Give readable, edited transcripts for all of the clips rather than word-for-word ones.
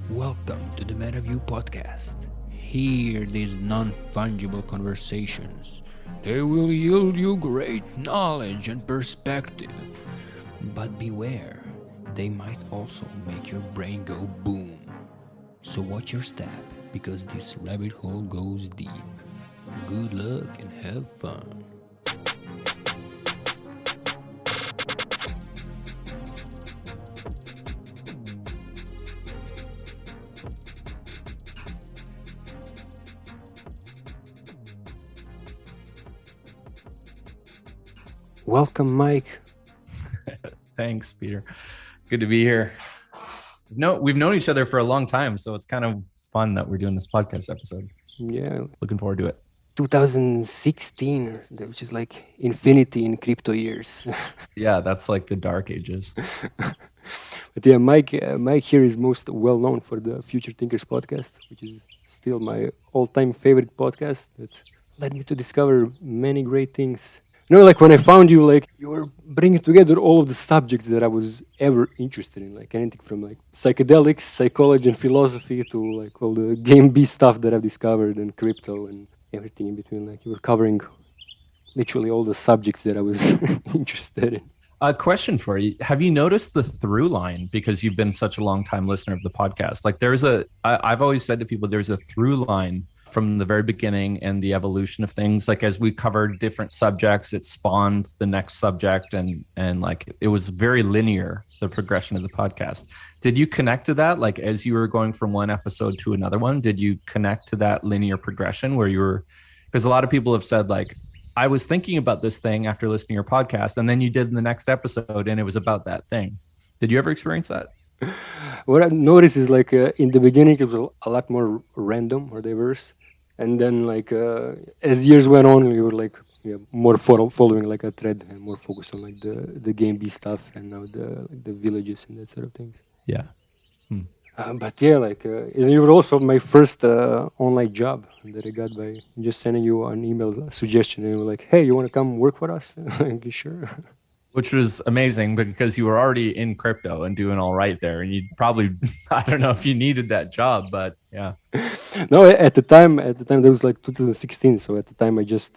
Welcome to the MetaView podcast. Hear these non-fungible conversations. They will yield you great knowledge and perspective. But beware, they might also make your brain go boom. So watch your step, because this rabbit hole goes deep. Good luck and have fun. Welcome, Mike. Thanks, Peter. Good to be here. We've known each other for a long time, so it's kind of fun that we're doing this podcast episode. Yeah, Looking forward to it. 2016, which is like infinity in crypto years. Yeah, that's like the dark ages. But yeah, Mike here is most well known for the Future Thinkers podcast, which is still my all-time favorite podcast that led me to discover many great things. Like when I found you, like you were bringing together all of the subjects that I was ever interested in, like anything from like psychedelics, psychology, and philosophy to like all the game B stuff that I've discovered and crypto and everything in between. Like you were covering literally all the subjects that I was interested in. A question for you. Have you noticed the through line, because you've been such a long time listener of the podcast? Like I've always said to people, there's a through line from the very beginning and the evolution of things. Like as we covered different subjects, it spawned the next subject and like it was very linear, the progression of the podcast. Did you connect to that? Like as you were going from one episode to another one, did you connect to that linear progression where you were, because a lot of people have said like, I was thinking about this thing after listening to your podcast, and then you did the next episode and it was about that thing. Did you ever experience that? What I noticed is like in the beginning it was a lot more random or diverse, and then like as years went on, we were like more following like a thread and more focused on like the game B stuff and now the villages and that sort of things. Yeah. But yeah, like you were also my first online job that I got by just sending you an email suggestion, and you were like, "Hey, you want to come work for us?" Like, sure. Which was amazing because you were already in crypto and doing all right there. And you'd probably, I don't know if you needed that job, but yeah. No, at the time that was like 2016. So at the time I just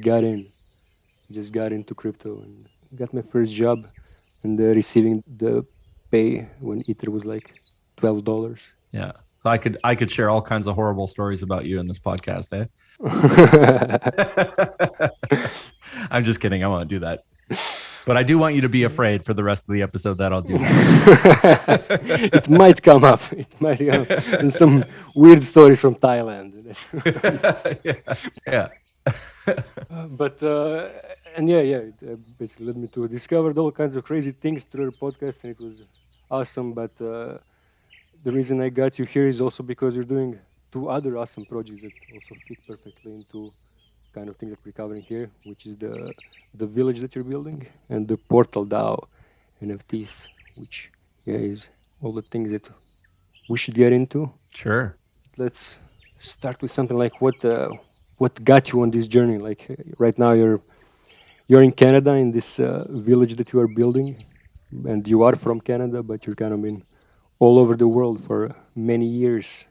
got into crypto and got my first job, and receiving the pay when Ether was like $12. Yeah. So I could share all kinds of horrible stories about you in this podcast, eh? I'm just kidding. I won't do that. But I do want you to be afraid for the rest of the episode that I'll do that. It might come up. And some weird stories from Thailand. Yeah. But and it basically led me to discover all kinds of crazy things through your podcast, and it was awesome. But the reason I got you here is also because you're doing two other awesome projects that also fit perfectly into kind of thing that we're covering here, which is the village that you're building and the Portal DAO NFTs, which is all the things that we should get into. Sure. Let's start with something like what got you on this journey. Like right now you're in Canada in this village that you are building, and you are from Canada, but you're kind of been all over the world for many years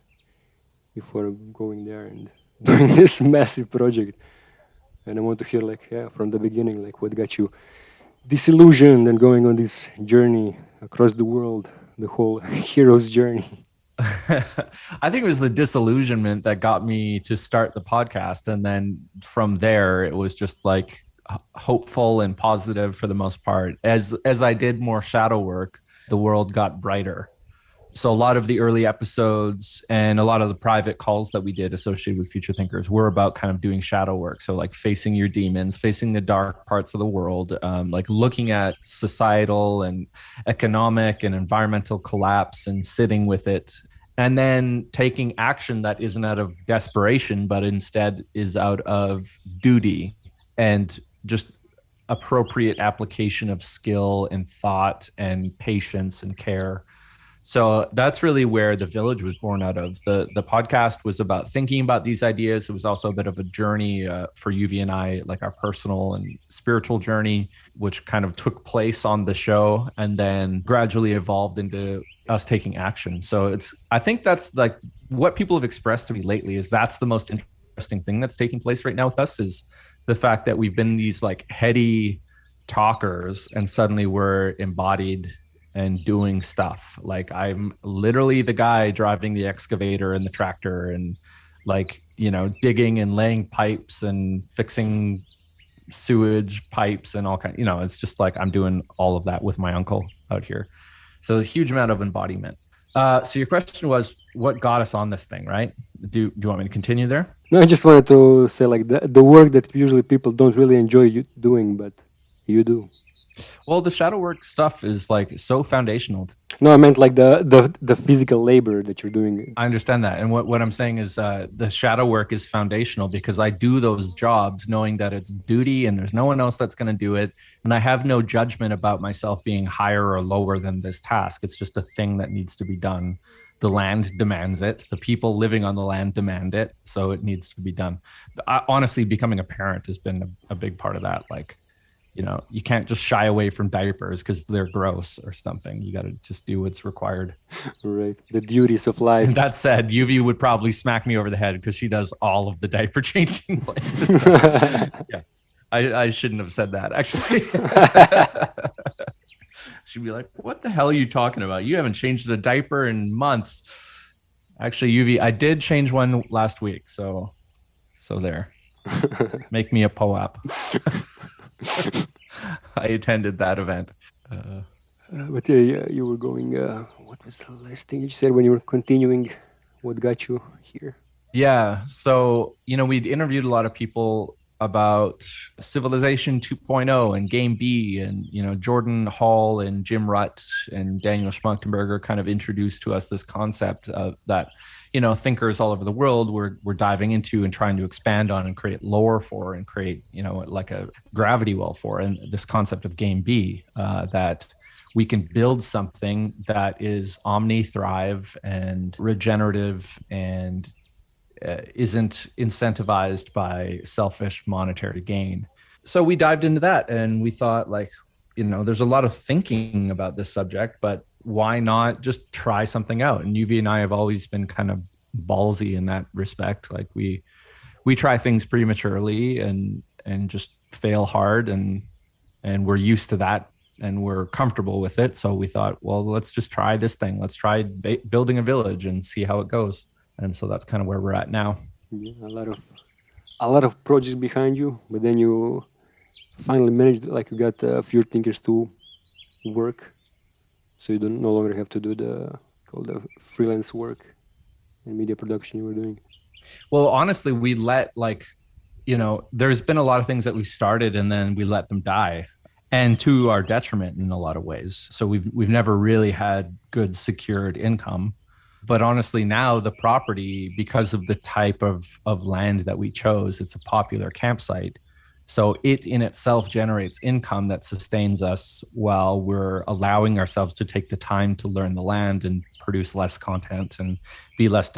before going there and doing this massive project. And I want to hear from the beginning, like what got you disillusioned and going on this journey across the world, the whole hero's journey. I think it was the disillusionment that got me to start the podcast. And then from there, it was just like hopeful and positive for the most part. As I did more shadow work, the world got brighter. So a lot of the early episodes and a lot of the private calls that we did associated with Future Thinkers were about kind of doing shadow work. So like facing your demons, facing the dark parts of the world, like looking at societal and economic and environmental collapse and sitting with it. And then taking action that isn't out of desperation, but instead is out of duty and just appropriate application of skill and thought and patience and care So that's really where the village was born out of. The podcast was about thinking about these ideas. It was also a bit of a journey for UV and I, like our personal and spiritual journey, which kind of took place on the show and then gradually evolved into us taking action. So I think that's like what people have expressed to me lately is that's the most interesting thing that's taking place right now with us is the fact that we've been these like heady talkers and suddenly we're embodied and doing stuff. Like I'm literally the guy driving the excavator and the tractor and like, digging and laying pipes and fixing sewage pipes and all kinds, it's just like I'm doing all of that with my uncle out here. So a huge amount of embodiment. So your question was what got us on this thing, right? Do you want me to continue there? No, I just wanted to say like the work that usually people don't really enjoy you doing, but you do. Well, the shadow work stuff is like so foundational. No, I meant like the physical labor that you're doing. I understand that. And what I'm saying is the shadow work is foundational because I do those jobs knowing that it's duty and there's no one else that's going to do it. And I have no judgment about myself being higher or lower than this task. It's just a thing that needs to be done. The land demands it. The people living on the land demand it. So it needs to be done. Honestly, becoming a parent has been a big part of that. Like, you can't just shy away from diapers because they're gross or something. You got to just do what's required. Right. The duties of life. And that said, UV would probably smack me over the head because she does all of the diaper changing. So, yeah, I shouldn't have said that, actually. She'd be like, what the hell are you talking about? You haven't changed a diaper in months. Actually, UV, I did change one last week. So there. Make me a POAP. I attended that event. But yeah, you were going, what was the last thing you said when you were continuing? What got you here? Yeah. So, we'd interviewed a lot of people about Civilization 2.0 and Game B and, Jordan Hall and Jim Rutt and Daniel Schmunktenberger kind of introduced to us this concept that, thinkers all over the world were diving into and trying to expand on and create lore for and create, like a gravity well for. And this concept of Game B, that we can build something that is omni-thrive and regenerative and isn't incentivized by selfish monetary gain. So we dived into that and we thought like, there's a lot of thinking about this subject, but why not just try something out? And UV and I have always been kind of ballsy in that respect. Like we try things prematurely and just fail hard and we're used to that and we're comfortable with it. So we thought, well, let's just try this thing. Let's try building a village and see how it goes. And so that's kind of where we're at now. Yeah, a lot of projects behind you, but then you finally managed, like you got a few thinkers to work, so you no longer have to do the freelance work and media production you were doing. Well, honestly, we let there's been a lot of things that we started and then we let them die, and to our detriment in a lot of ways. So we've never really had good secured income. But honestly, now the property, because of the type of land that we chose, it's a popular campsite. So it in itself generates income that sustains us while we're allowing ourselves to take the time to learn the land and produce less content and be less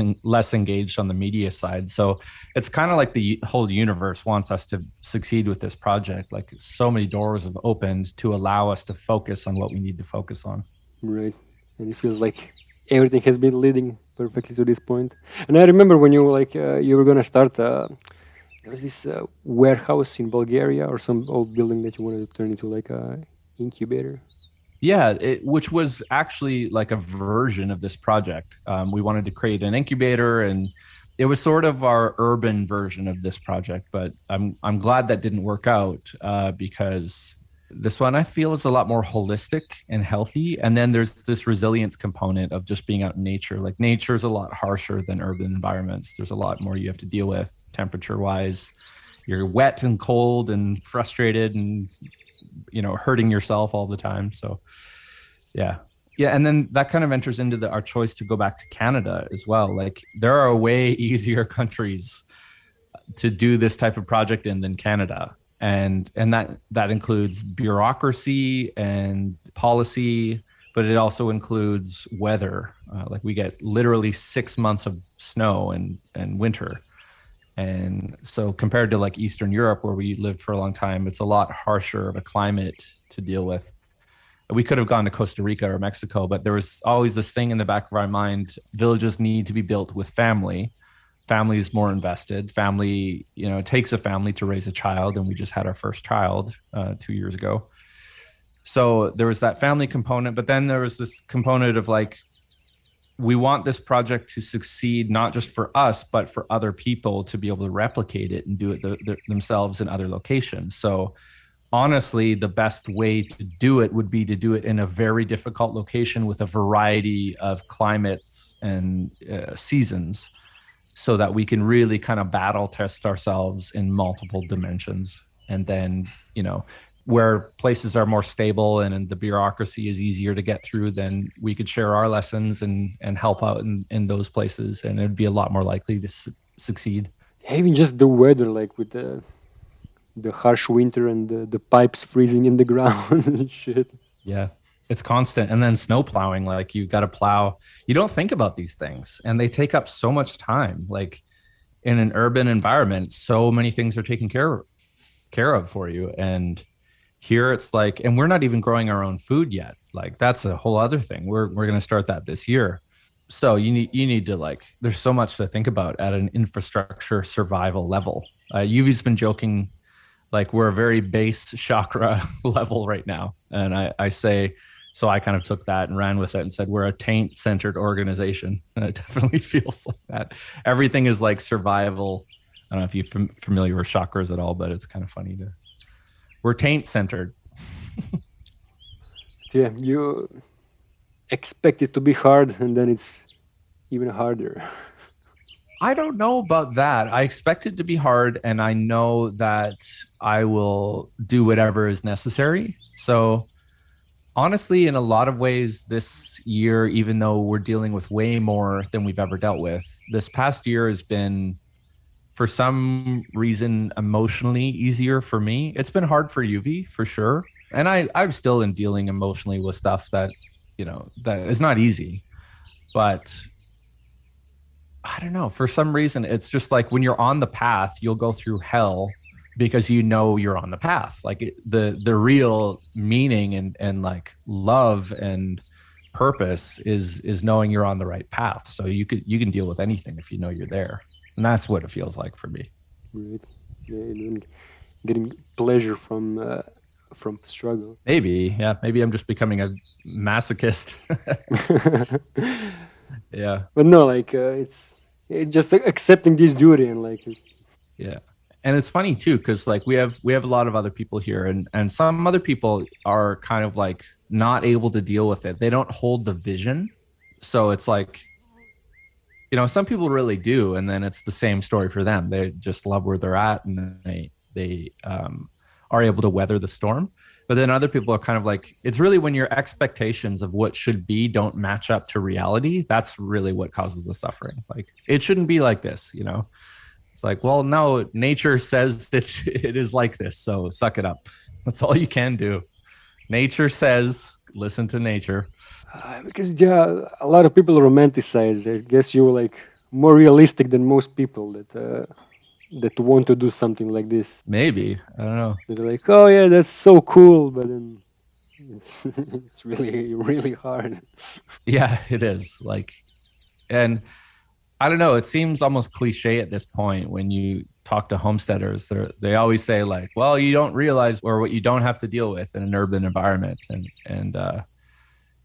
engaged on the media side. So it's kind of like the whole universe wants us to succeed with this project. Like so many doors have opened to allow us to focus on what we need to focus on. Right. And it feels like everything has been leading perfectly to this point. And I remember when you you were gonna start. There was this warehouse in Bulgaria or some old building that you wanted to turn into like a incubator. Yeah, which was actually like a version of this project. We wanted to create an incubator, and it was sort of our urban version of this project. But I'm glad that didn't work out because this one I feel is a lot more holistic and healthy. And then there's this resilience component of just being out in nature. Like nature is a lot harsher than urban environments. There's a lot more you have to deal with temperature wise. You're wet and cold and frustrated and, hurting yourself all the time. So yeah. And then that kind of enters into our choice to go back to Canada as well. Like there are way easier countries to do this type of project in than Canada. And that includes bureaucracy and policy, but it also includes weather. Like we get literally 6 months of snow and winter. And so compared to like Eastern Europe, where we lived for a long time, it's a lot harsher of a climate to deal with. We could have gone to Costa Rica or Mexico, but there was always this thing in the back of our mind: villages need to be built with family. Family is more invested. Family, it takes a family to raise a child, and we just had our first child 2 years ago. So there was that family component, but then there was this component of like, we want this project to succeed, not just for us, but for other people to be able to replicate it and do it themselves in other locations. So honestly, the best way to do it would be to do it in a very difficult location with a variety of climates and seasons, so that we can really kind of battle test ourselves in multiple dimensions. And then, where places are more stable and the bureaucracy is easier to get through, then we could share our lessons and help out in those places, and it'd be a lot more likely to succeed. Even just the weather, like with the harsh winter and the pipes freezing in the ground and shit. Yeah, it's constant. And then snow plowing, like you got to plow. You don't think about these things, and they take up so much time. Like in an urban environment, so many things are taken care of for you. And here it's like, and we're not even growing our own food yet. Like that's a whole other thing. We're going to start that this year. So you need to like, there's so much to think about at an infrastructure survival level. Yuvi's been joking, like we're a very base chakra level right now. And I say, so I kind of took that and ran with it and said, we're a taint-centered organization. And it definitely feels like that. Everything is like survival. I don't know if you're familiar with chakras at all, but it's kind of funny we're taint-centered. Yeah, you expect it to be hard, and then it's even harder. I don't know about that. I expect it to be hard, and I know that I will do whatever is necessary. So honestly, in a lot of ways this year, even though we're dealing with way more than we've ever dealt with, this past year has been, for some reason, emotionally easier for me. It's been hard for Yuvi, for sure. And I'm still in dealing emotionally with stuff that, that is not easy. But I don't know, for some reason, it's just like when you're on the path, you'll go through hell because you're on the path. Like the real meaning and like love and purpose is knowing you're on the right path. So you can deal with anything if you know you're there. And that's what it feels like for me. Right. Yeah, and getting pleasure from struggle. Maybe I'm just becoming a masochist. Yeah. But no, like it's just accepting this duty and like. Yeah. And it's funny too, because like we have a lot of other people here, and some other people are kind of like not able to deal with it. They don't hold the vision. So it's like, some people really do, and then it's the same story for them. They just love where they're at, and they are able to weather the storm. But then other people are kind of like, it's really when your expectations of what should be don't match up to reality. That's really what causes the suffering. Like it shouldn't be like this, It's like, well, no, nature says that it is like this, so suck it up. That's all you can do. Nature says, listen to nature. Because a lot of people romanticize. I guess you're like more realistic than most people that want to do something like this. Maybe, I don't know. They're like, oh yeah, that's so cool, but then it's really really hard. Yeah, it is. Like, and I don't know. It seems almost cliche at this point when you talk to homesteaders. They always say like, well, you don't realize or what you don't have to deal with in an urban environment, and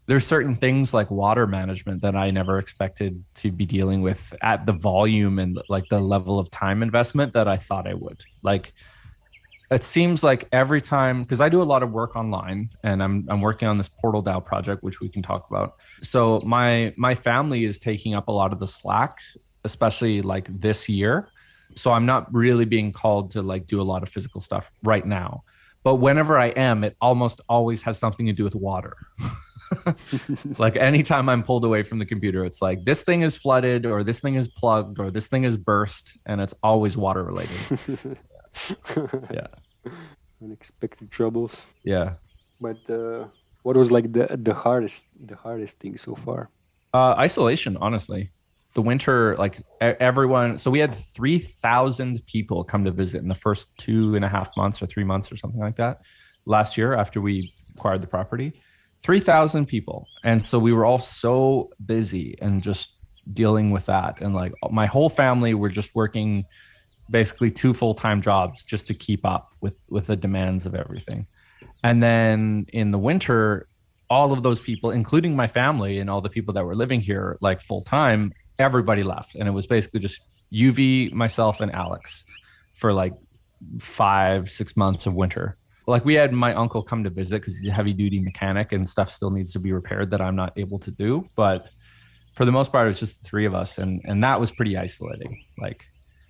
there's certain things like water management that I never expected to be dealing with at the volume and like the level of time investment that I thought I would. Like, it seems like every time, because I do a lot of work online, and I'm working on this Portal DAO project, which we can talk about. So my family is taking up a lot of the slack, especially like this year. So I'm not really being called to like do a lot of physical stuff right now. But whenever I am, it almost always has something to do with water. Like anytime I'm pulled away from the computer, it's like this thing is flooded or this thing is plugged or this thing is burst, and it's always water related. Yeah. Unexpected troubles. Yeah. But What was like the hardest thing so far? Isolation, honestly. The winter, like everyone. So we had 3,000 people come to visit in the first 2.5 months or 3 months or something like that last year after we acquired the property. 3,000 people. And so we were all so busy and just dealing with that. And like my whole family were just working basically two full-time jobs just to keep up with the demands of everything. And then in the winter, all of those people, including my family and all the people that were living here like full time, everybody left. And it was basically just UV, myself, and Alex for like 5-6 months of winter. Like we had my uncle come to visit because he's a heavy duty mechanic and stuff still needs to be repaired that I'm not able to do. But for the most part, it was just the three of us. And that was pretty isolating. Like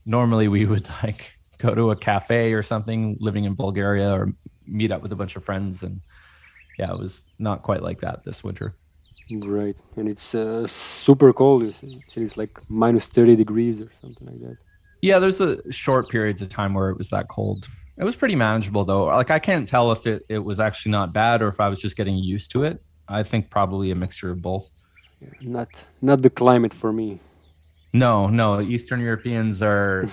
normally we would like go to a cafe or something living in Bulgaria or meet up with a bunch of friends. And yeah, it was not quite like that this winter. Right, and it's super cold. It's like minus 30 degrees or something like that. Yeah, there's a short periods of time where it was that cold. It was pretty manageable though. Like I can't tell if it was actually not bad or if I was just getting used to it. I think probably a mixture of both. Yeah, not the climate for me. No, Eastern Europeans are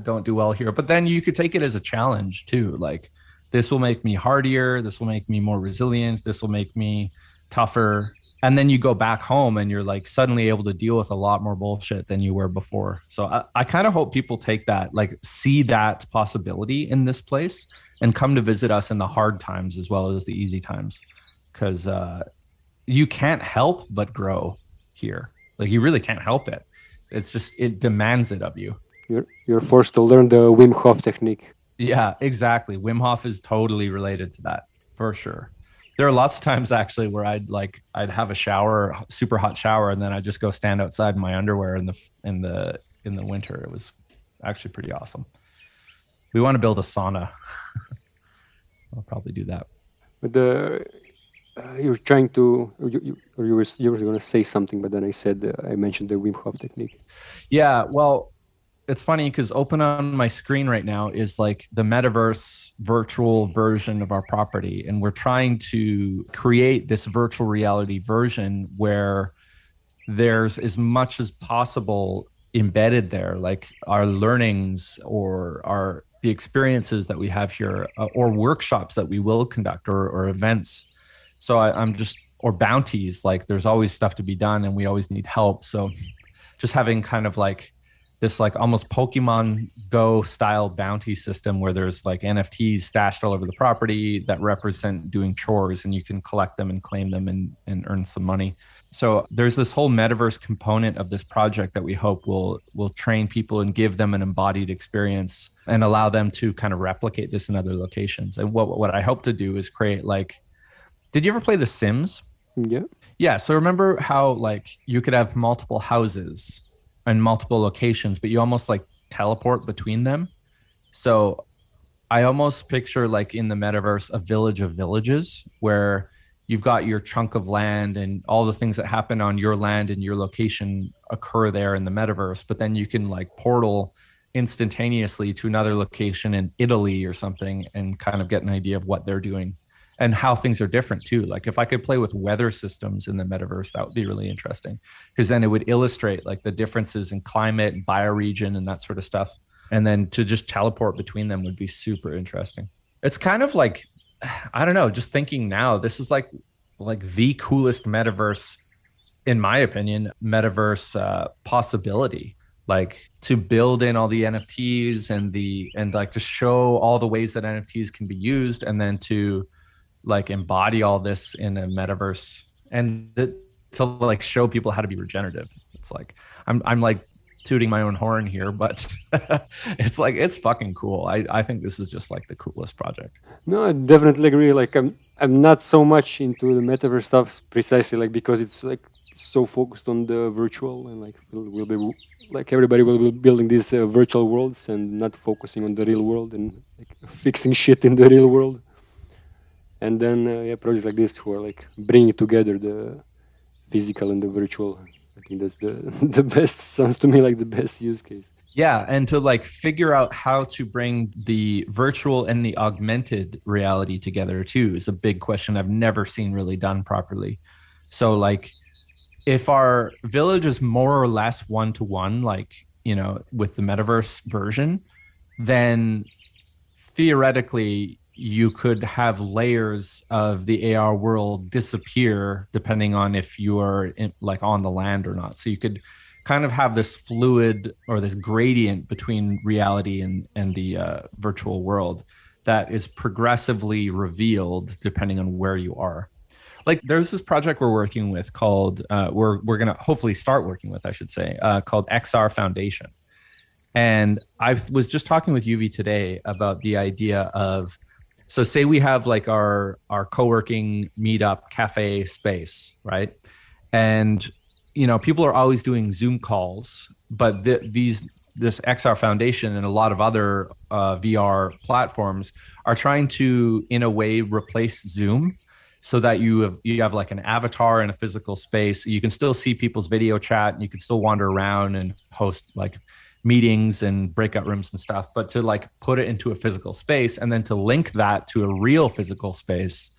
don't do well here. But then you could take it as a challenge too. Like this will make me hardier. This will make me more resilient. This will make me tougher. And then you go back home and you're like suddenly able to deal with a lot more bullshit than you were before. So I kind of hope people take that, like see that possibility in this place and come to visit us in the hard times as well as the easy times. Because you can't help but grow here. Like you really can't help it. It's just, it demands it of you. You're forced to learn the Wim Hof technique. Yeah, exactly. Wim Hof is totally related to that for sure. There are lots of times actually where I'd have a shower, super hot shower, and then I'd just go stand outside in my underwear in the winter. It was actually pretty awesome. We want to build a sauna. I'll probably do that. But you're trying to, you were going to say something, but then I mentioned the Wim Hof technique. Yeah, well, it's funny because open on my screen right now is like the Metaverse virtual version of our property. And we're trying to create this virtual reality version where there's as much as possible embedded there, like our learnings or the experiences that we have here or workshops that we will conduct or events. So I'm just, or bounties, like there's always stuff to be done and we always need help. So just having kind of like this like almost Pokemon Go style bounty system where there's like NFTs stashed all over the property that represent doing chores and you can collect them and claim them and earn some money. So there's this whole metaverse component of this project that we hope will train people and give them an embodied experience and allow them to kind of replicate this in other locations. And what I hope to do is create like, did you ever play The Sims? Yeah. Yeah. So remember how like you could have multiple houses and multiple locations, but you almost like teleport between them. So I almost picture like in the metaverse, a village of villages where you've got your chunk of land and all the things that happen on your land and your location occur there in the metaverse. But then you can like portal instantaneously to another location in Italy or something and kind of get an idea of what they're doing and how things are different too. Like if I could play with weather systems in the metaverse, that would be really interesting because then it would illustrate like the differences in climate and bioregion and that sort of stuff. And then to just teleport between them would be super interesting. It's kind of like, I don't know, just thinking now, this is like the coolest metaverse, in my opinion, metaverse possibility. Like to build in all the NFTs and like to show all the ways that NFTs can be used and then to like embody all this in a metaverse and to like show people how to be regenerative. It's like I'm like tooting my own horn here, but it's like it's fucking cool. I think this is just like the coolest project. No, I definitely agree. Like I'm not so much into the metaverse stuff precisely like because it's like so focused on the virtual and like we'll be like everybody will be building these virtual worlds and not focusing on the real world and like fixing shit in the real world. And then projects like this who are like bringing together the physical and the virtual. I think that's the the best, sounds to me like the best use case. Yeah, and to like figure out how to bring the virtual and the augmented reality together too is a big question I've never seen really done properly. So like if our village is more or less one to one, like, with the metaverse version, then theoretically you could have layers of the AR world disappear depending on if you are like on the land or not. So you could kind of have this fluid or this gradient between reality and the virtual world that is progressively revealed depending on where you are. Like there's this project we're working with called we're gonna hopefully start working with, I should say, called XR Foundation. And I was just talking with UV today about the idea of, so say we have like our co-working meetup cafe space, right? And people are always doing Zoom calls, but this XR Foundation and a lot of other VR platforms are trying to, in a way, replace Zoom, so that you have like an avatar in a physical space. You can still see people's video chat, and you can still wander around and host like meetings and breakout rooms and stuff, but to like put it into a physical space and then to link that to a real physical space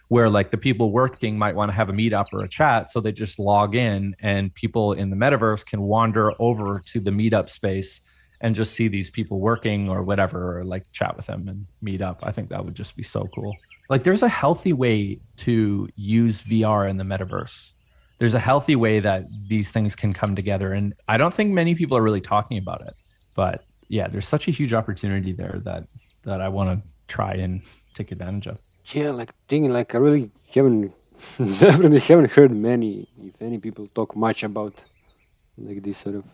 where like the people working might want to have a meetup or a chat. So they just log in and people in the metaverse can wander over to the meetup space and just see these people working or whatever, or like chat with them and meet up. I think that would just be so cool. Like there's a healthy way to use VR in the metaverse. There's a healthy way that these things can come together. And I don't think many people are really talking about it, but yeah, there's such a huge opportunity there that I want to try and take advantage of. Yeah, like thinking, like I really haven't, definitely haven't heard many, if any, people talk much about like this sort of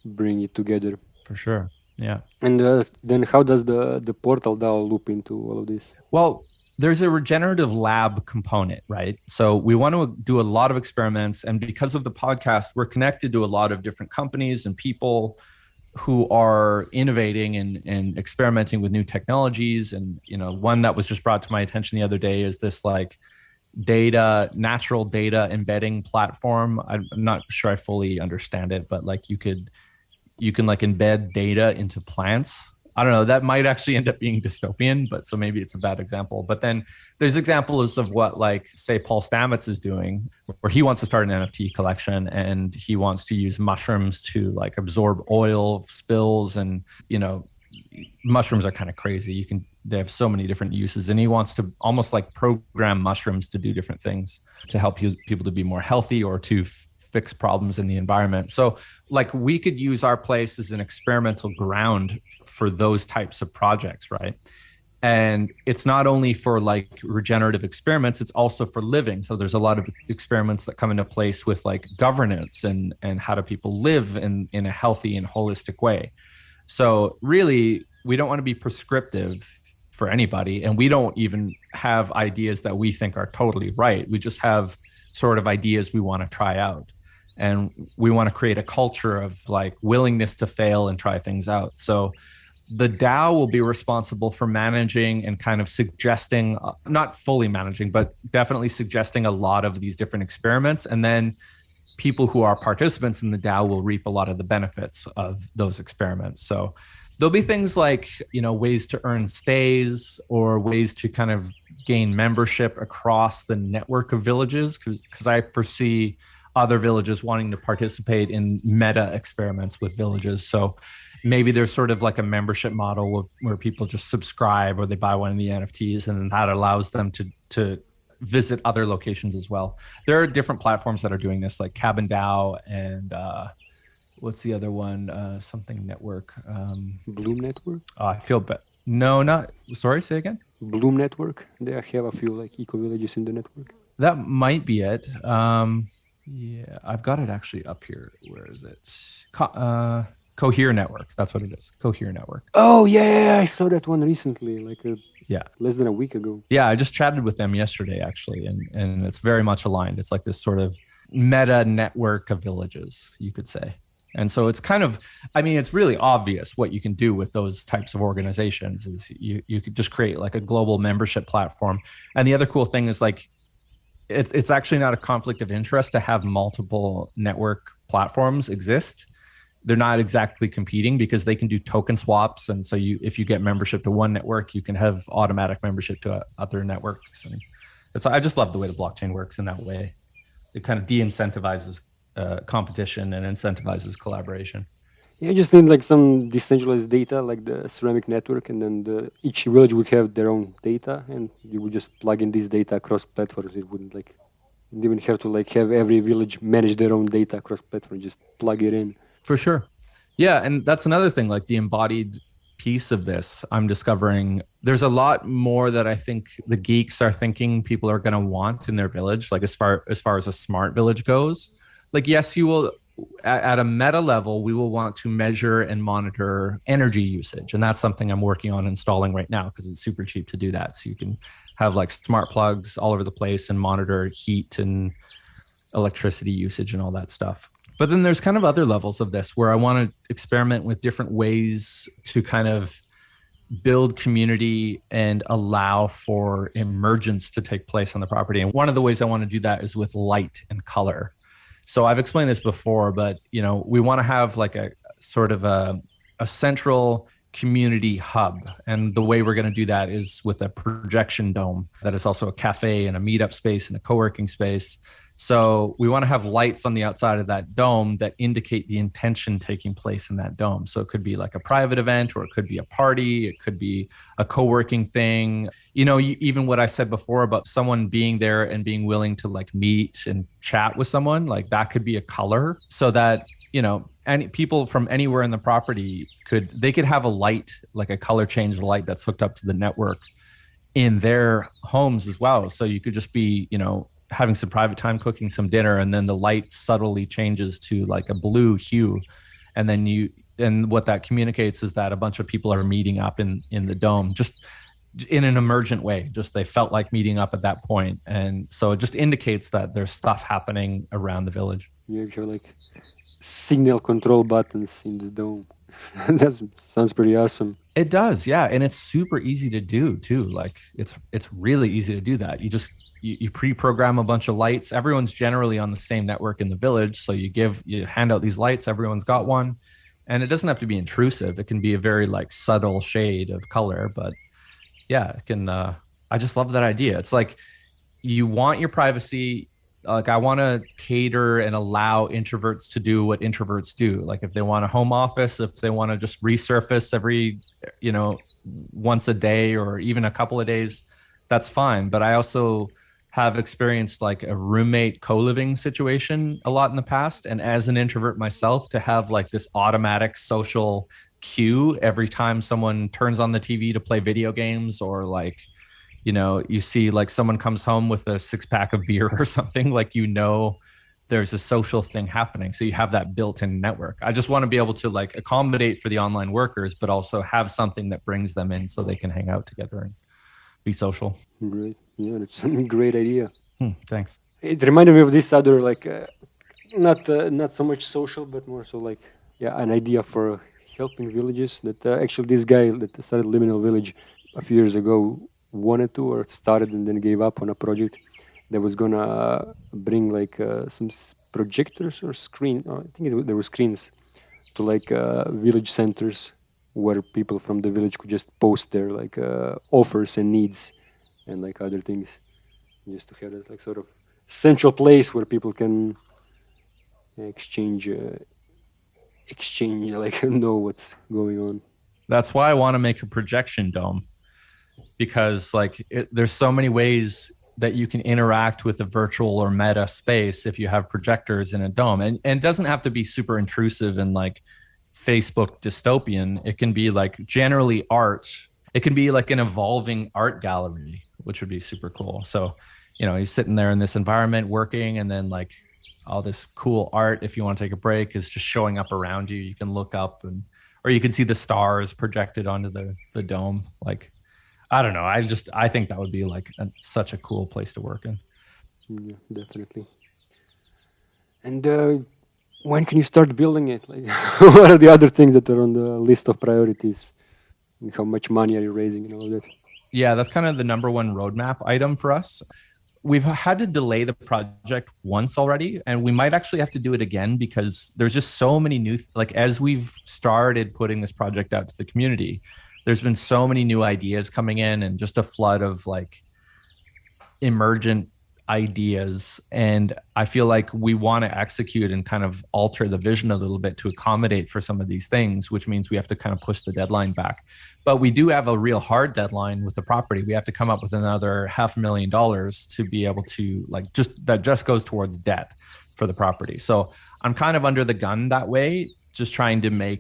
bring it together. For sure. Yeah. And then how does the Portal DAO loop into all of this? Well, there's a regenerative lab component, right? So we want to do a lot of experiments. And because of the podcast, we're connected to a lot of different companies and people who are innovating and experimenting with new technologies. And, one that was just brought to my attention the other day is this like natural data embedding platform. I'm not sure I fully understand it, but like you can like embed data into plants. I don't know, that might actually end up being dystopian, but so maybe it's a bad example. But then there's examples of what, like, say, Paul Stamets is doing, where he wants to start an NFT collection and he wants to use mushrooms to like absorb oil spills. And, mushrooms are kind of crazy. They have so many different uses, and he wants to almost like program mushrooms to do different things to help people to be more healthy or to fix problems in the environment. So like we could use our place as an experimental ground for those types of projects, right? And it's not only for like regenerative experiments, it's also for living. So there's a lot of experiments that come into place with like governance and how do people live in a healthy and holistic way. So really, we don't want to be prescriptive for anybody. And we don't even have ideas that we think are totally right. We just have sort of ideas we want to try out. And we want to create a culture of like willingness to fail and try things out. So the DAO will be responsible for managing and kind of suggesting, not fully managing, but definitely suggesting a lot of these different experiments. And then people who are participants in the DAO will reap a lot of the benefits of those experiments. So there'll be things like, ways to earn stays or ways to kind of gain membership across the network of villages, because I foresee other villages wanting to participate in meta experiments with villages. So maybe there's sort of like a membership model where people just subscribe or they buy one of the NFTs, and that allows them to visit other locations as well. There are different platforms that are doing this, like Cabin DAO and what's the other one? Something network. Bloom Network? I feel bad. No, not. Sorry, say again. Bloom Network. They have a few like eco villages in the network. That might be it. Yeah, I've got it actually up here. Where is it? Cohere Network. That's what it is. Cohere Network. Oh yeah, I saw that one recently, like yeah, less than a week ago. Yeah, I just chatted with them yesterday actually, and it's very much aligned. It's like this sort of meta network of villages, you could say. And so it's kind of, I mean, it's really obvious what you can do with those types of organizations is you could just create like a global membership platform. And the other cool thing is like, it's actually not a conflict of interest to have multiple network platforms exist. they're not exactly competing because they can do token swaps. And so if you get membership to one network, you can have automatic membership to other networks. And I just love the way the blockchain works in that way. It kind of de-incentivizes competition and incentivizes collaboration. You just need like some decentralized data, like the ceramic network, and then each village would have their own data, and you would just plug in this data across platforms. It wouldn't like you even have to like have every village manage their own data across platforms. Just plug it in. For sure. Yeah, and that's another thing, like the embodied piece of this, I'm discovering there's a lot more that I think the geeks are thinking people are going to want in their village, like as far as a smart village goes. Like, yes, you will, at a meta level, we will want to measure and monitor energy usage. And that's something I'm working on installing right now because it's super cheap to do that. So you can have like smart plugs all over the place and monitor heat and electricity usage and all that stuff. But then there's kind of other levels of this where I want to experiment with different ways to kind of build community and allow for emergence to take place on the property. And one of the ways I want to do that is with light and color. So I've explained this before, but we want to have like a sort of a central community hub. And the way we're going to do that is with a projection dome that is also a cafe and a meetup space and a co-working space. So we want to have lights on the outside of that dome that indicate the intention taking place in that dome. So it could be like a private event, or it could be a party. It could be a co-working thing. Even what I said before about someone being there and being willing to like meet and chat with someone, like that could be a color so that, any people from anywhere in the property could have a light, like a color change light that's hooked up to the network in their homes as well. So you could just be, having some private time cooking some dinner, and then the light subtly changes to like a blue hue. And what that communicates is that a bunch of people are meeting up in the dome, just in an emergent way. Just they felt like meeting up at that point. And so it just indicates that there's stuff happening around the village. You have like signal control buttons in the dome. That sounds pretty awesome. It does, yeah. And it's super easy to do too. Like it's really easy to do that. You pre-program a bunch of lights. Everyone's generally on the same network in the village. So you hand out these lights, everyone's got one. And it doesn't have to be intrusive. It can be a very like subtle shade of color, but yeah, it can, I just love that idea. It's like, you want your privacy. Like I want to cater and allow introverts to do what introverts do. Like if they want a home office, if they want to just resurface every, once a day or even a couple of days, that's fine. But I also have experienced like a roommate co-living situation a lot in the past. And as an introvert myself, to have like this automatic social cue every time someone turns on the TV to play video games, or like, you see like someone comes home with a 6-pack of beer or something, like, there's a social thing happening. So you have that built-in network. I just want to be able to like accommodate for the online workers, but also have something that brings them in so they can hang out together and be social. Great. Yeah, that's a great idea. Thanks. It reminded me of this other, like, not so much social, but more so like, an idea for helping villages. That actually this guy that started Liminal Village a few years ago wanted to, or started and then gave up on a project that was gonna bring like some projectors or screen. I think there were screens to like village centers where people from the village could just post their like offers and needs and like other things, just to have that like sort of central place where people can exchange like know what's going on. That's why I want to make a projection dome, because like there's so many ways that you can interact with a virtual or meta space if you have projectors in a dome, and it doesn't have to be super intrusive and like Facebook dystopian. It can be like generally art. It can be like an evolving art gallery, which would be super cool. So, he's sitting there in this environment working, and then like all this cool art, if you want to take a break, is just showing up around you. You can look up or you can see the stars projected onto the dome. Like, I don't know. I think that would be like such a cool place to work in. Yeah, definitely. And when can you start building it? Like, what are the other things that are on the list of priorities? And how much money are you raising and all that? Yeah, that's kind of the number one roadmap item for us. we've had to delay the project once already, and we might actually have to do it again because there's just so many new, like as we've started putting this project out to the community, there's been so many new ideas coming in and just a flood of like emergent ideas. And I feel like we want to execute and kind of alter the vision a little bit to accommodate for some of these things, which means we have to kind of push the deadline back. But we do have a real hard deadline with the property. We have to come up with another $500,000 to be able to like just goes towards debt for the property. So I'm kind of under the gun that way, just trying to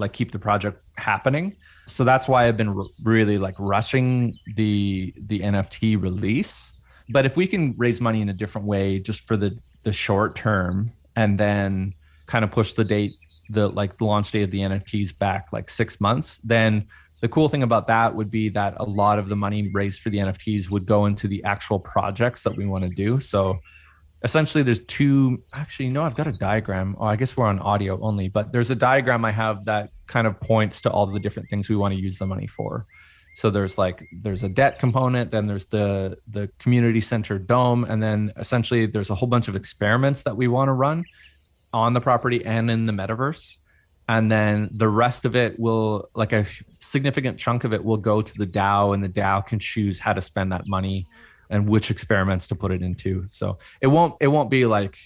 keep the project happening. So that's why I've been really like rushing the NFT release. But if we can raise money in a different way, just for the short term, and then kind of push the launch date of the NFTs back like 6 months, then the cool thing about that would be that a lot of the money raised for the NFTs would go into the actual projects that we want to do. So essentially there's I've got a diagram. Oh, I guess we're on audio only, but there's a diagram I have that kind of points to all the different things we want to use the money for. So there's a debt component, then there's the community center dome, and then essentially there's a whole bunch of experiments that we want to run on the property and in the metaverse. And then the rest of it will, like a significant chunk of it will go to the DAO, and the DAO can choose how to spend that money and which experiments to put it into. So it won't be like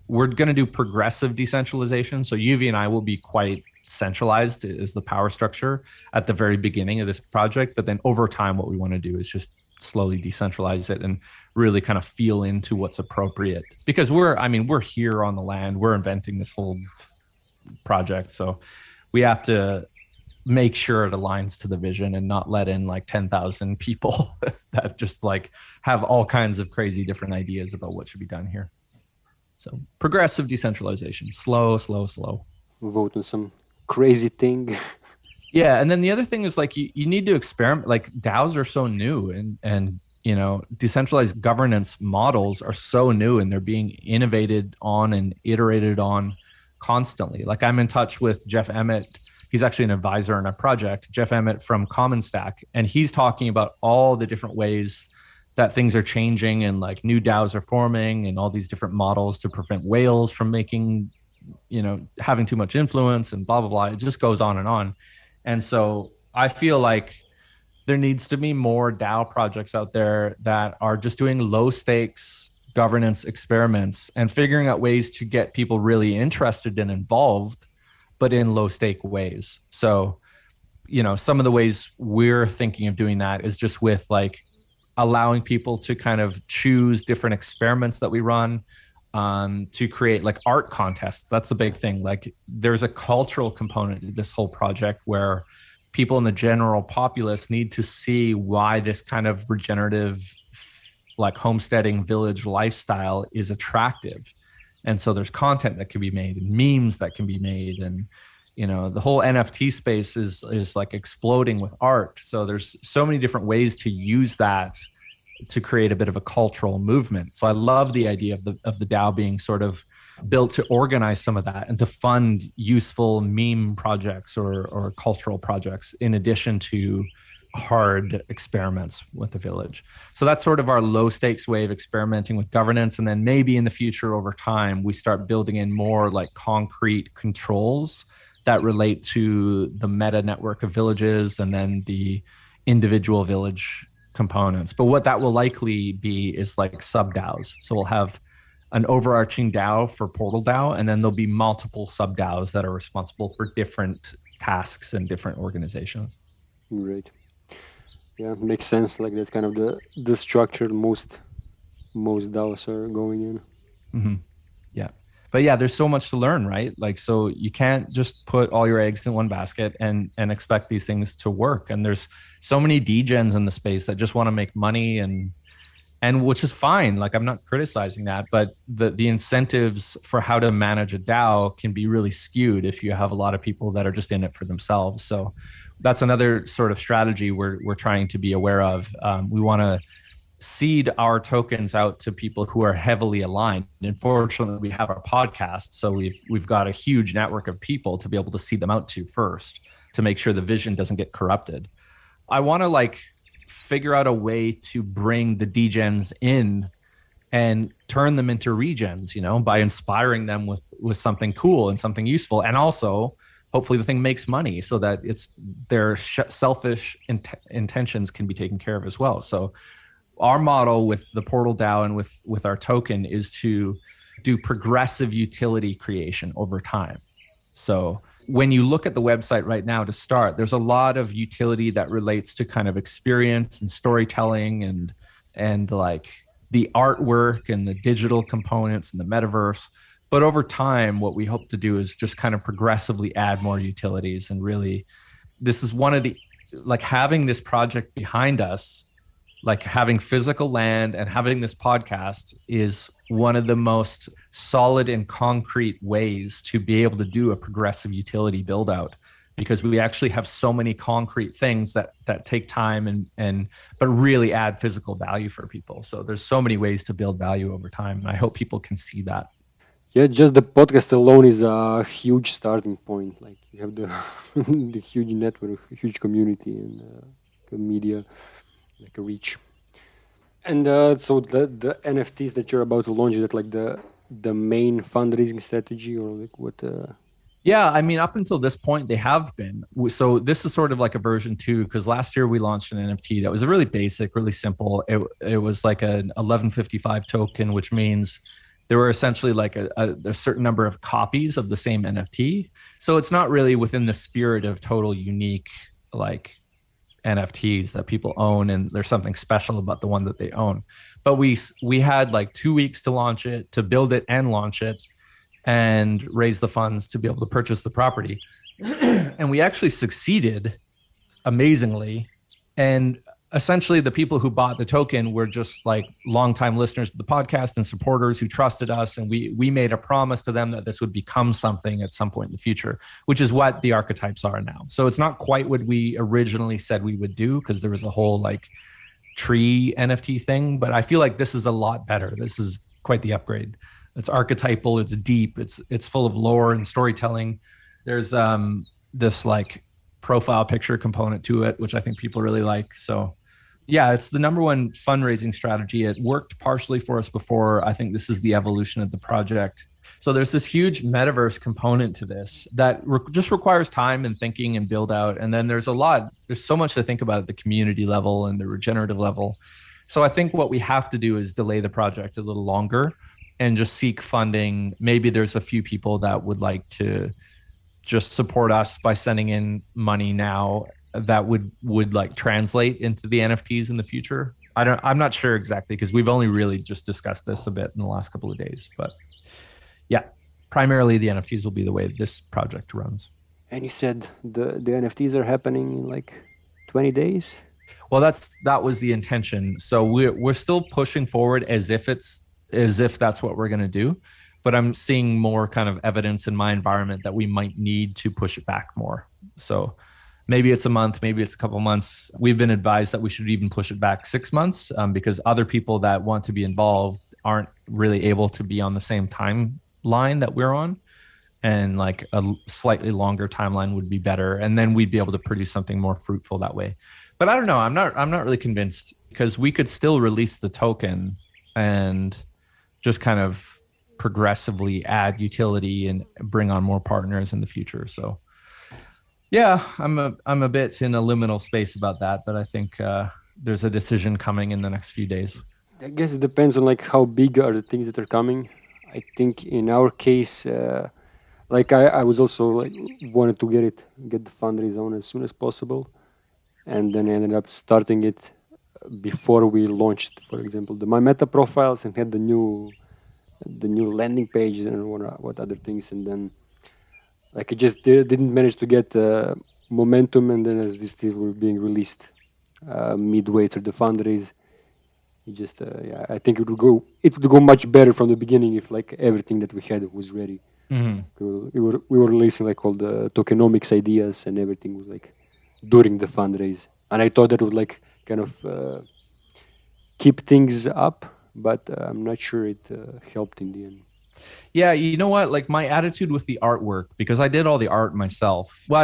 we're going to do progressive decentralization. So UV and I will be quite centralized is the power structure at the very beginning of this project. But then over time, what we want to do is just slowly decentralize it and really kind of feel into what's appropriate, because we're here on the land, we're inventing this whole project. So we have to make sure it aligns to the vision and not let in like 10,000 people that just like have all kinds of crazy different ideas about what should be done here. So progressive decentralization, slow. Vote on some crazy thing. Yeah. And then the other thing is like, you need to experiment. Like DAOs are so new, and decentralized governance models are so new, and they're being innovated on and iterated on constantly. Like I'm in touch with Jeff Emmett. He's actually an advisor in a project, Jeff Emmett from Common Stack. And he's talking about all the different ways that things are changing, and like new DAOs are forming, and all these different models to prevent whales from having too much influence, and blah, blah, blah. It just goes on and on. And so I feel like there needs to be more DAO projects out there that are just doing low stakes governance experiments and figuring out ways to get people really interested and involved, but in low stake ways. So, some of the ways we're thinking of doing that is just with like allowing people to kind of choose different experiments that we run, to create like art contests. That's the big thing. Like there's a cultural component to this whole project where people in the general populace need to see why this kind of regenerative, like homesteading village lifestyle is attractive. And so there's content that can be made and memes that can be made. And, the whole NFT space is like exploding with art. So there's so many different ways to use that to create a bit of a cultural movement. So I love the idea of the DAO being sort of built to organize some of that and to fund useful meme projects or cultural projects in addition to hard experiments with the village. So that's sort of our low stakes way of experimenting with governance. And then maybe in the future, over time, we start building in more like concrete controls that relate to the meta network of villages and then the individual village components. But what that will likely be is like sub DAOs. So we'll have an overarching DAO for Portal DAO, and then there'll be multiple sub DAOs that are responsible for different tasks and different organizations. Right. Yeah, makes sense. Like that's kind of the structure most DAOs are going in. Mm-hmm. Yeah. But yeah, there's so much to learn, right? Like, so you can't just put all your eggs in one basket and expect these things to work. And there's so many degens in the space that just want to make money and which is fine. Like, I'm not criticizing that, but the incentives for how to manage a DAO can be really skewed if you have a lot of people that are just in it for themselves. So that's another sort of strategy we're trying to be aware of. We want to seed our tokens out to people who are heavily aligned. And fortunately, we have our podcast, so we've got a huge network of people to be able to seed them out to first to make sure the vision doesn't get corrupted. I want to figure out a way to bring the degens in and turn them into regens, by inspiring them with something cool and something useful. And also, hopefully the thing makes money so that their selfish intentions can be taken care of as well. So our model with the Portal DAO and with our token is to do progressive utility creation over time. So when you look at the website right now to start, there's a lot of utility that relates to kind of experience and storytelling and like the artwork and the digital components and the metaverse. But over time, what we hope to do is just kind of progressively add more utilities. And really, this is one of the, like, having this project behind us, like having physical land and having this podcast is one of the most solid and concrete ways to be able to do a progressive utility build out, because we actually have so many concrete things that take time but really add physical value for people. So there's so many ways to build value over time. And I hope people can see that. Yeah, just the podcast alone is a huge starting point. Like you have the the huge network, huge community, and media, like a reach. And so the NFTs that you're about to launch, is that like the main fundraising strategy, or like what? Yeah, I mean, up until this point, they have been. So this is sort of like a version 2, because last year we launched an NFT that was a really basic, really simple. It was like an 1155 token, which means there were essentially like a certain number of copies of the same NFT. So it's not really within the spirit of total unique like NFTs that people own, and there's something special about the one that they own. But we had like 2 weeks to launch it, to build it and launch it, and raise the funds to be able to purchase the property. And we actually succeeded amazingly. And essentially the people who bought the token were just like longtime listeners to the podcast and supporters who trusted us. And we made a promise to them that this would become something at some point in the future, which is what the archetypes are now. So it's not quite what we originally said we would do, because there was a whole like tree NFT thing, but I feel like this is a lot better. This is quite the upgrade. It's archetypal, it's deep, it's full of lore and storytelling. There's this like profile picture component to it, which I think people really like. So yeah, it's the number one fundraising strategy. It worked partially for us before. I think this is the evolution of the project. So there's this huge metaverse component to this that just requires time and thinking and build out. And then there's so much to think about at the community level and the regenerative level. So I think what we have to do is delay the project a little longer and just seek funding. Maybe there's a few people that would like to just support us by sending in money now that would like translate into the NFTs in the future. I'm not sure exactly, because we've only really just discussed this a bit in the last couple of days. But yeah, primarily the NFTs will be the way this project runs. And you said the NFTs are happening in like 20 days? Well, that was the intention. So we're still pushing forward as if that's what we're going to do. But I'm seeing more kind of evidence in my environment that we might need to push it back more. So maybe it's a month, maybe it's a couple of months. We've been advised that we should even push it back 6 months, because other people that want to be involved aren't really able to be on the same timeline that we're on. And like a slightly longer timeline would be better. And then we'd be able to produce something more fruitful that way. But I don't know. I'm not really convinced, because we could still release the token and just kind of progressively add utility and bring on more partners in the future. So yeah, I'm a bit in a liminal space about that, but I think there's a decision coming in the next few days. I guess it depends on like how big are the things that are coming. I think in our case, like I was also like wanted to get the fundraise on as soon as possible, and then I ended up starting it before we launched, for example, my meta profiles, and had the new landing page and what other things, and then like it just didn't manage to get momentum. And then as these things were being released midway through the fundraise, it just I think it would go much better from the beginning if like everything that we had was ready. Mm-hmm. We were releasing like all the tokenomics ideas, and everything was like during the fundraise, and I thought that would like kind of keep things up, but I'm not sure it helped in the end. Yeah, you know what? Like my attitude with the artwork, because I did all the art myself. Well,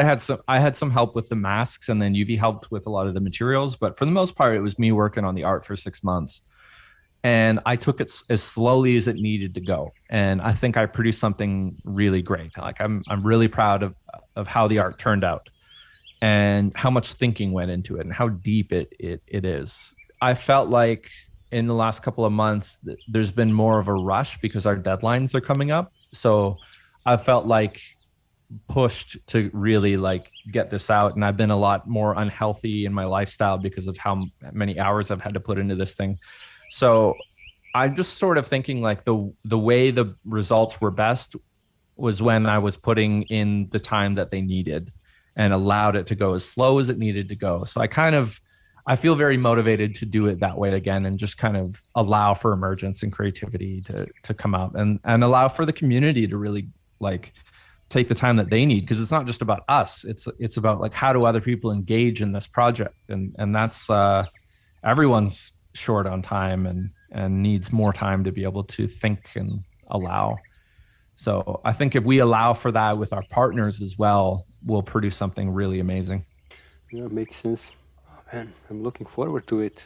I had some help with the masks, and then UV helped with a lot of the materials. But for the most part, it was me working on the art for 6 months. and I took it as slowly as it needed to go. And I think I produced something really great. Like I'm really proud of how the art turned out and how much thinking went into it and how deep it is. I felt like in the last couple of months, there's been more of a rush because our deadlines are coming up. So I felt like pushed to really like get this out. And I've been a lot more unhealthy in my lifestyle because of how many hours I've had to put into this thing. So I'm just sort of thinking like the way the results were best was when I was putting in the time that they needed and allowed it to go as slow as it needed to go. So I feel very motivated to do it that way again and just kind of allow for emergence and creativity to come out and allow for the community to really like take the time that they need, because it's not just about us. It's about like, how do other people engage in this project? And that's everyone's short on time and needs more time to be able to think and allow. So I think if we allow for that with our partners as well, we'll produce something really amazing. Yeah, makes sense. Oh, man, I'm looking forward to it.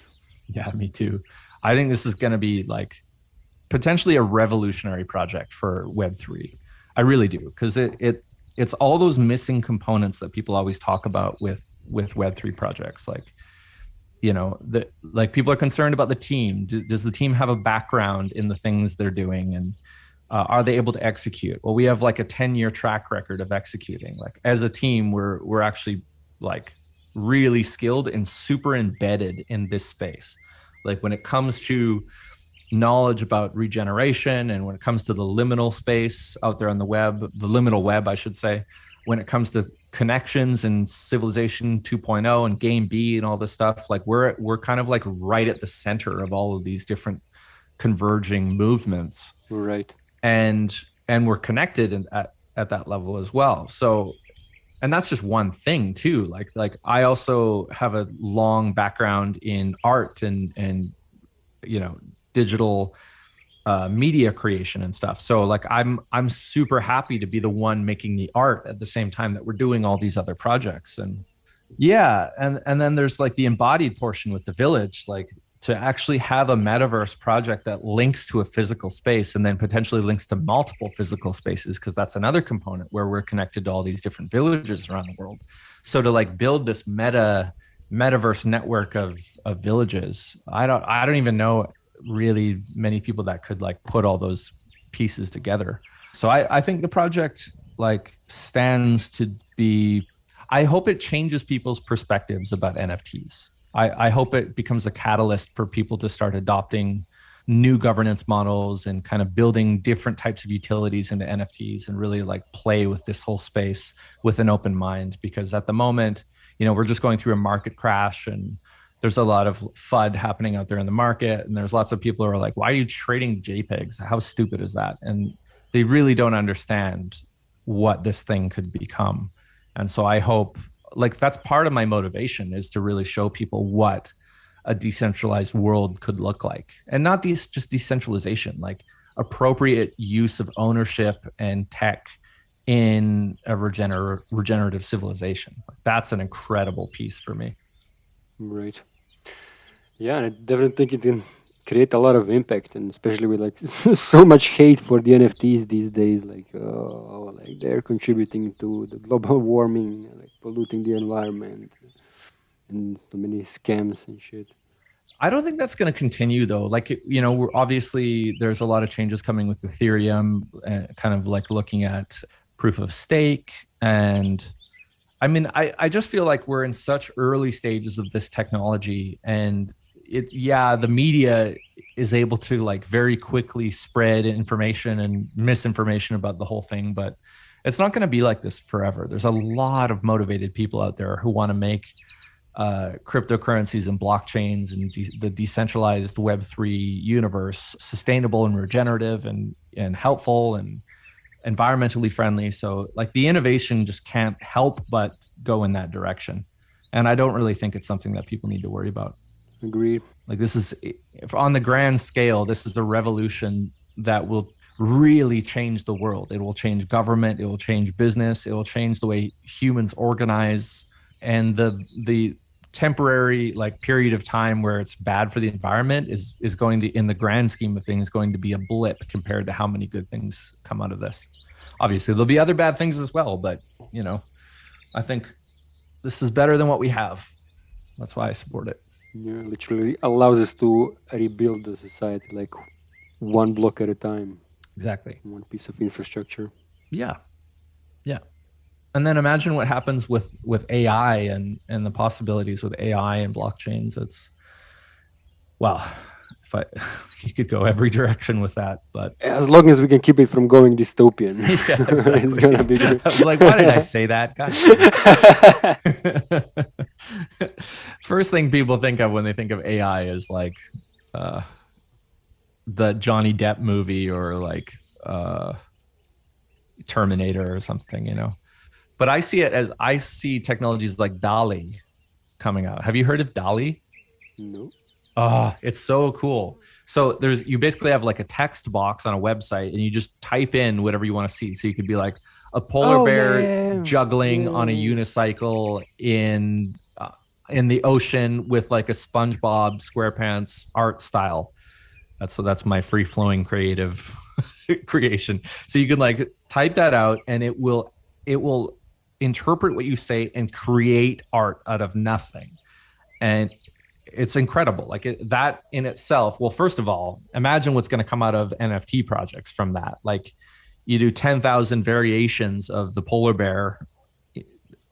Yeah, me too. I think this is going to be like potentially a revolutionary project for Web3. I really do, because it's all those missing components that people always talk about with Web3 projects. Like, you know, like people are concerned about the team. Does the team have a background in the things they're doing, and are they able to execute? Well, we have like a 10-year track record of executing. Like as a team, we're actually like really skilled and super embedded in this space. Like when it comes to knowledge about regeneration and when it comes to the liminal space out there on the web, the liminal web, I should say, when it comes to connections and civilization 2.0 and game B and all this stuff, like we're kind of like right at the center of all of these different converging movements. Right. And we're connected at that level as well. So, and that's just one thing too. Like I also have a long background in art and you know, digital media creation and stuff. So like I'm super happy to be the one making the art at the same time that we're doing all these other projects. And yeah, and then there's like the embodied portion with the village, like to actually have a metaverse project that links to a physical space and then potentially links to multiple physical spaces, because that's another component where we're connected to all these different villages around the world. So to like build this metaverse network of villages, I don't even know really many people that could like put all those pieces together. So I think the project like stands to be, I hope it changes people's perspectives about NFTs. I hope it becomes a catalyst for people to start adopting new governance models and kind of building different types of utilities into NFTs and really like play with this whole space with an open mind. Because at the moment, you know, we're just going through a market crash and there's a lot of FUD happening out there in the market. And there's lots of people who are like, why are you trading JPEGs? How stupid is that? And they really don't understand what this thing could become. And so I hope, like, that's part of my motivation, is to really show people what a decentralized world could look like. And not just decentralization, like appropriate use of ownership and tech in a regenerative civilization. That's an incredible piece for me. Right. Yeah, and I definitely think it can create a lot of impact, and especially with like so much hate for the NFTs these days, like like they're contributing to the global warming, like polluting the environment, and so many scams and shit. I don't think that's going to continue though. Like, you know, we're obviously there's a lot of changes coming with Ethereum, kind of like looking at proof of stake. And I mean, I just feel like we're in such early stages of this technology, and the media is able to like very quickly spread information and misinformation about the whole thing, but it's not going to be like this forever. There's a lot of motivated people out there who want to make cryptocurrencies and blockchains and the decentralized Web3 universe sustainable and regenerative and helpful and environmentally friendly. So like the innovation just can't help but go in that direction. And I don't really think it's something that people need to worry about. Agreed. Like this is, on the grand scale, this is the revolution that will really change the world. It will change government. It will change business. It will change the way humans organize. And the temporary like period of time where it's bad for the environment is going to, in the grand scheme of things, going to be a blip compared to how many good things come out of this. Obviously there'll be other bad things as well, but I think this is better than what we have. That's why I support it. Yeah, literally allows us to rebuild the society like one block at a time. Exactly. One piece of infrastructure. Yeah. And then imagine what happens with AI and the possibilities with AI and blockchains. It's, wow, you could go every direction with that, but as long as we can keep it from going dystopian. Yeah, exactly. It's gonna be good. I was like, why did I say that? Gosh. First thing people think of when they think of AI is like the Johnny Depp movie or like Terminator or something, But I see technologies like DALL-E coming out. Have you heard of DALL-E? No. Oh, it's so cool. So you basically have like a text box on a website and you just type in whatever you want to see. So you could be like a polar bear juggling on a unicycle in the ocean with like a SpongeBob SquarePants art style. That's my free flowing creative creation. So you can like type that out and it will interpret what you say and create art out of nothing. And it's incredible. Like that in itself. Well, first of all, imagine what's going to come out of NFT projects from that. Like you do 10,000 variations of the polar bear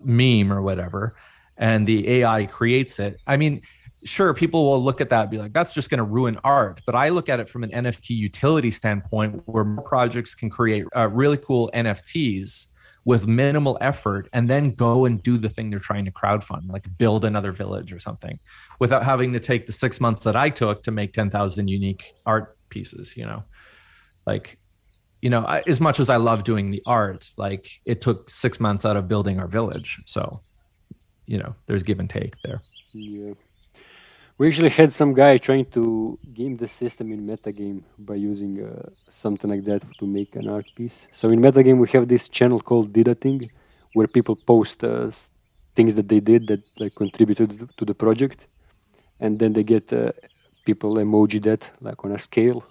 meme or whatever, and the AI creates it. I mean, sure, people will look at that and be like, that's just going to ruin art. But I look at it from an NFT utility standpoint where projects can create really cool NFTs with minimal effort and then go and do the thing they're trying to crowdfund, like build another village or something, without having to take the 6 months that I took to make 10,000 unique art pieces, as much as I love doing the art, like it took 6 months out of building our village. So, there's give and take there. Yeah. We actually had some guy trying to game the system in metagame by using something like that to make an art piece. So in metagame, we have this channel called Did a Thing, where people post things that they did that like contributed to the project, and then they get people emoji that like on a scale,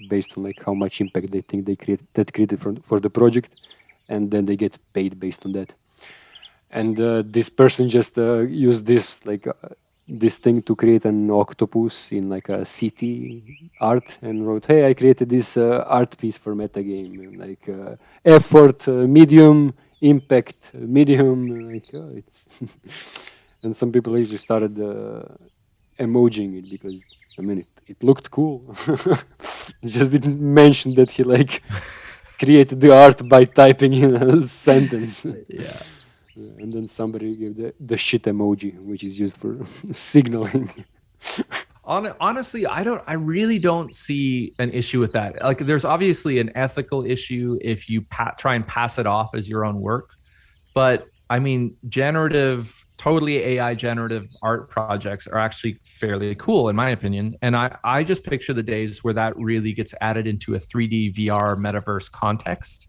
based on like how much impact they think they created for the project, and then they get paid based on that. And this person just used this this thing to create an octopus in like a city art and wrote, hey, I created this art piece for metagame, and like effort medium, impact medium, like it's and some people actually started emojiing it because it looked cool. He just didn't mention that he like created the art by typing in a sentence. Yeah. And then somebody gave the shit emoji, which is used for signaling. Honestly, I really don't see an issue with that. Like, there's obviously an ethical issue if you try and pass it off as your own work. But I mean, totally AI generative art projects are actually fairly cool, in my opinion. And I just picture the days where that really gets added into a 3D VR metaverse context.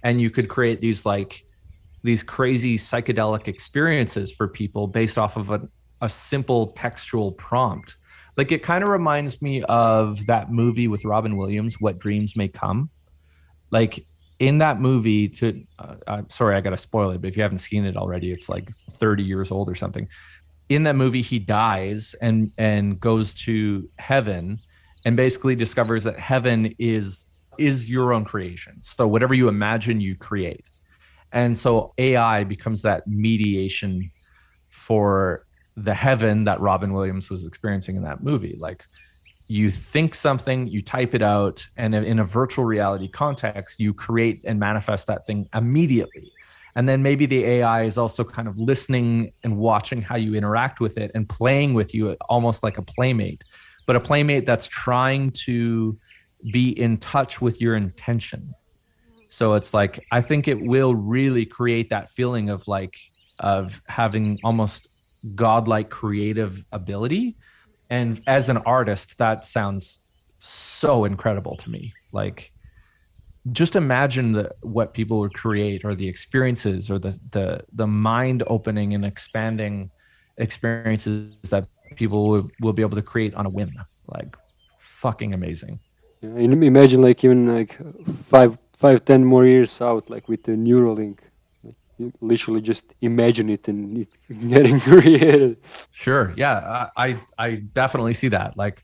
And you could create these crazy psychedelic experiences for people based off of a simple textual prompt. Like, it kind of reminds me of that movie with Robin Williams, What Dreams May Come. Like, in that movie, sorry, I got to spoil it, but if you haven't seen it already, it's like 30 years old or something. In that movie, he dies and goes to heaven and basically discovers that heaven is your own creation. So whatever you imagine, you create. And so AI becomes that mediation for the heaven that Robin Williams was experiencing in that movie. Like, you think something, you type it out, and in a virtual reality context, you create and manifest that thing immediately. And then maybe the AI is also kind of listening and watching how you interact with it and playing with you almost like a playmate, but a playmate that's trying to be in touch with your intention. So it's like, I think it will really create that feeling of having almost godlike creative ability. And as an artist, that sounds so incredible to me. Like, just imagine what people would create, or the experiences, or the mind opening and expanding experiences that people will be able to create on a whim. Like fucking amazing. Yeah, and imagine like even like 10 more years out, like with the Neuralink, like you literally just imagine it and it getting created. Sure. Yeah. I definitely see that. Like,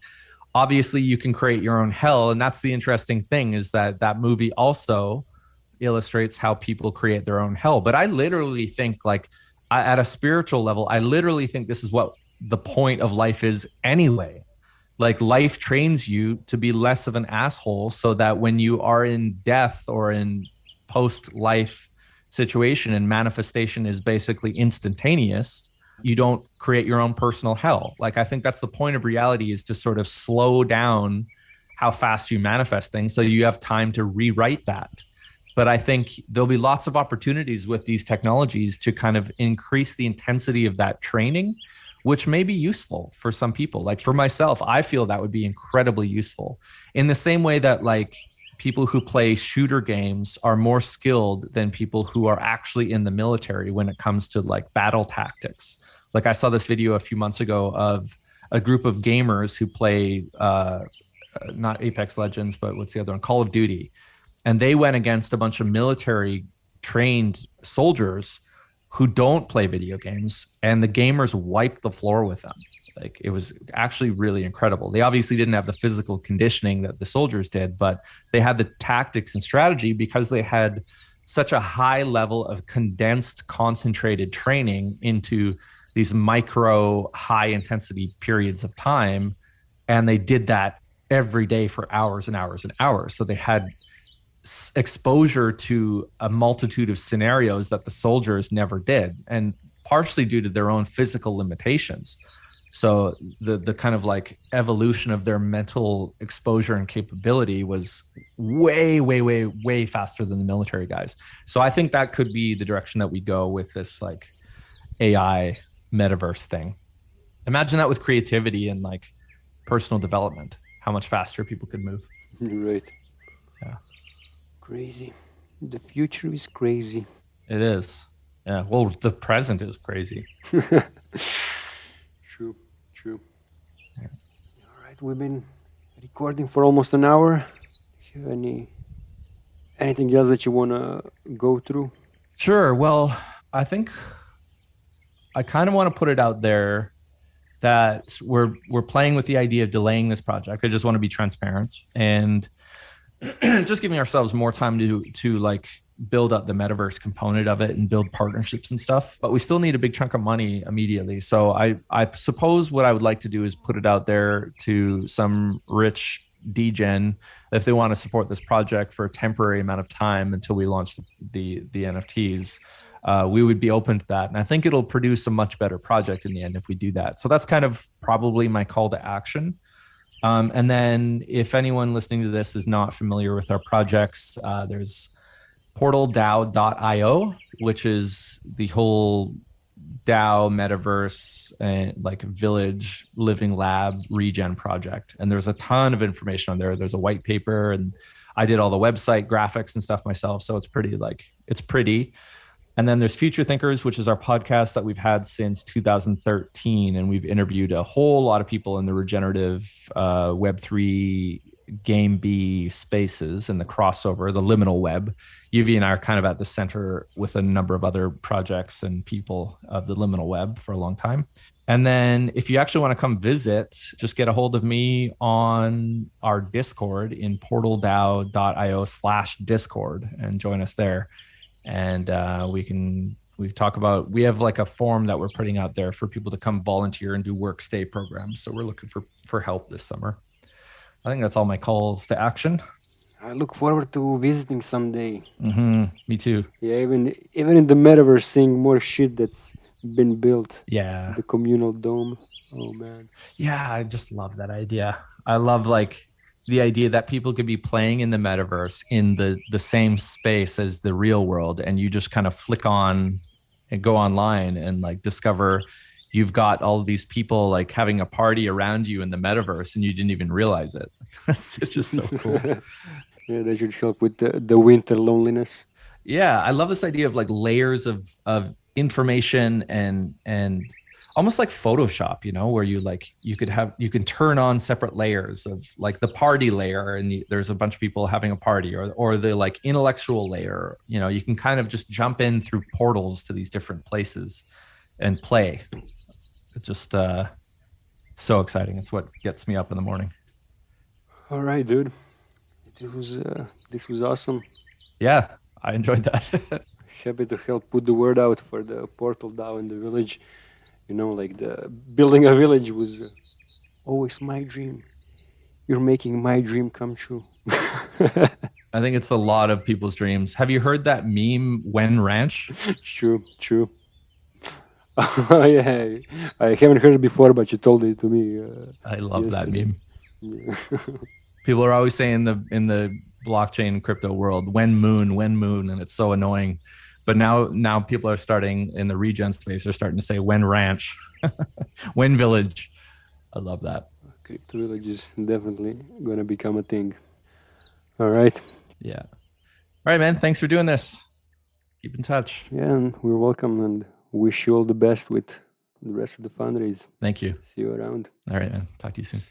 obviously you can create your own hell. And that's the interesting thing, is that that movie also illustrates how people create their own hell. But I literally think, like, at a spiritual level, I literally think this is what the point of life is anyway. Like, life trains you to be less of an asshole so that when you are in death or in post life situation and manifestation is basically instantaneous, you don't create your own personal hell. Like, I think that's the point of reality, is to sort of slow down how fast you manifest things so you have time to rewrite that. But I think there'll be lots of opportunities with these technologies to kind of increase the intensity of that training, which may be useful for some people. Like for myself, I feel that would be incredibly useful, in the same way that like people who play shooter games are more skilled than people who are actually in the military when it comes to like battle tactics. Like I saw this video a few months ago of a group of gamers who play not Apex Legends, but what's the other one? Call of Duty. And they went against a bunch of military trained soldiers who don't play video games, and the gamers wiped the floor with them. Like, it was actually really incredible. They obviously didn't have the physical conditioning that the soldiers did, but they had the tactics and strategy because they had such a high level of condensed, concentrated training into these micro high intensity periods of time. And they did that every day for hours and hours and hours. So they had exposure to a multitude of scenarios that the soldiers never did, and partially due to their own physical limitations. So the kind of like evolution of their mental exposure and capability was way faster than the military guys. So I think that could be the direction that we go with this like AI metaverse thing. Imagine that with creativity and like personal development, how much faster people could move. Right. Yeah. Crazy. The future is crazy. It is. Yeah. Well, the present is crazy. True. Yeah. All right, we've been recording for almost an hour. Do you have anything else that you want to go through? Sure. Well, I think I kind of want to put it out there that we're playing with the idea of delaying this project. I just want to be transparent and just giving ourselves more time to like build up the metaverse component of it and build partnerships and stuff. But we still need a big chunk of money immediately. So I suppose what I would like to do is put it out there to some rich degen if they want to support this project for a temporary amount of time until we launch the NFTs. We would be open to that. And I think it'll produce a much better project in the end if we do that. So that's kind of probably my call to action. And then if anyone listening to this is not familiar with our projects, there's Portal DAO.io, which is the whole DAO metaverse and like village living lab regen project. And there's a ton of information on there. There's a white paper, and I did all the website graphics and stuff myself. So it's pretty. And then there's Future Thinkers, which is our podcast that we've had since 2013. And we've interviewed a whole lot of people in the regenerative Web3 Game B spaces and the crossover, the liminal web. UV and I are kind of at the center with a number of other projects and people of the liminal web for a long time. And then if you actually want to come visit, just get a hold of me on our Discord in portaldao.io/Discord and join us there. And we talk about, we have like a form that we're putting out there for people to come volunteer and do work stay programs. So we're looking for help this summer. I think that's all my calls to action. I look forward to visiting someday. Me too. Yeah, even in the metaverse, seeing more shit that's been built. Yeah. The communal dome. Oh man. Yeah, I just love that idea. I love like the idea that people could be playing in the metaverse in the same space as the real world, and you just kind of flick on and go online and like discover you've got all of these people like having a party around you in the metaverse and you didn't even realize it. It's just so cool. Yeah, that should help with the winter loneliness. Yeah, I love this idea of like layers of information and almost like Photoshop, where you can turn on separate layers of like the party layer, and there's a bunch of people having a party, or the like intellectual layer. You can kind of just jump in through portals to these different places and play. It's just so exciting. It's what gets me up in the morning. All right, dude. This was awesome. Yeah, I enjoyed that. Happy to help put the word out for the Portal DAO in the village. Like the building a village was always my dream. You're making my dream come true. I think it's a lot of people's dreams. Have you heard that meme, When Ranch? True. Yeah, I haven't heard it before, but you told it to me. I love yesterday. that meme. Yeah. People are always saying in the blockchain crypto world, when moon, and it's so annoying. But now people are starting in the regen space. They're starting to say when ranch, when village. I love that. Crypto village is definitely gonna become a thing. All right. Yeah. All right, man. Thanks for doing this. Keep in touch. Yeah, and we're welcome, and wish you all the best with the rest of the fundraise. Thank you. See you around. All right, man. Talk to you soon.